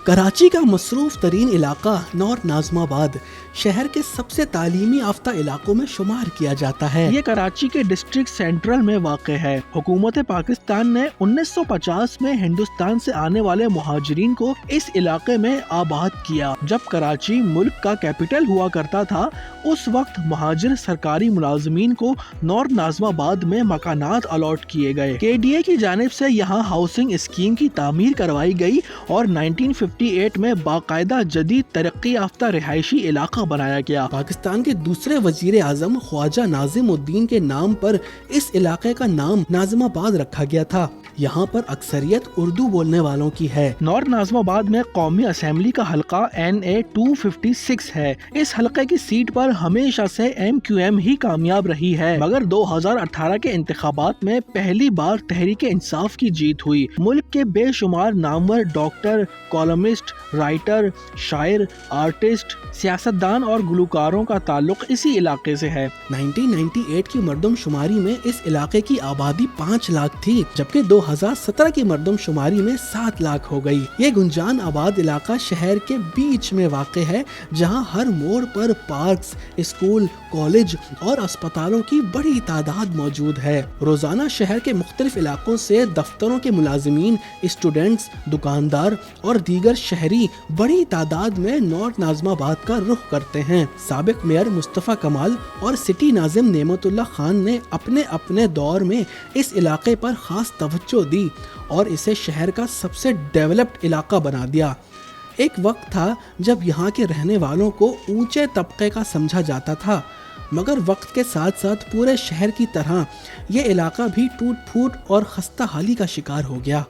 کراچی کا مصروف ترین علاقہ نور ناظم آباد شہر کے سب سے تعلیمی یافتہ علاقوں میں شمار کیا جاتا ہے۔ یہ کراچی کے ڈسٹرکٹ سینٹرل میں واقع ہے۔ حکومت پاکستان نے 1950 میں ہندوستان سے آنے والے مہاجرین کو اس علاقے میں آباد کیا۔ جب کراچی ملک کا کیپٹل ہوا کرتا تھا اس وقت مہاجر سرکاری ملازمین کو نور ناظم آباد میں مکانات الاٹ کیے گئے۔ KDA کی جانب سے یہاں ہاؤسنگ اسکیم کی تعمیر کروائی گئی اور 1958 میں باقاعدہ جدید ترقی یافتہ رہائشی علاقہ بنایا گیا۔ پاکستان کے دوسرے وزیر اعظم خواجہ ناظم الدین کے نام پر اس علاقے کا نام ناظم آباد رکھا گیا تھا۔ یہاں پر اکثریت اردو بولنے والوں کی ہے۔ نور ناظم آباد میں قومی اسمبلی کا حلقہ NA 256 ہے۔ اس حلقے کی سیٹ پر ہمیشہ سے MQM ہی کامیاب رہی ہے، مگر 2018 کے انتخابات میں پہلی بار تحریک انصاف کی جیت ہوئی۔ ملک کے بے شمار نامور ڈاکٹر، کالمسٹ، رائٹر، شاعر، آرٹسٹ، سیاستدان اور گلوکاروں کا تعلق اسی علاقے سے ہے۔ 1998 کی مردم شماری میں اس علاقے کی آبادی 5 لاکھ تھی، جبکہ 2017 کی مردم شماری میں 7 لاکھ ہو گئی۔ یہ گنجان آباد علاقہ شہر کے بیچ میں واقع ہے، جہاں ہر موڑ پر پارکس، اسکول، کالج اور اسپتالوں کی بڑی تعداد موجود ہے۔ روزانہ شہر کے مختلف علاقوں سے دفتروں کے ملازمین، اسٹوڈنٹس، دکاندار اور دیگر شہری بڑی تعداد میں نور ناظم آباد کا رخ کرتے ہیں۔ سابق میئر مصطفیٰ کمال اور سٹی ناظم نعمت اللہ خان نے اپنے دور میں اس علاقے پر خاص توجہ دی اور اسے شہر کا سب سے ڈیولپڈ علاقہ بنا دیا۔ ایک وقت تھا جب یہاں کے رہنے والوں کو اونچے طبقے کا سمجھا جاتا تھا، مگر وقت کے ساتھ ساتھ پورے شہر کی طرح یہ علاقہ بھی ٹوٹ پھوٹ اور خستہ حالی کا شکار ہو گیا۔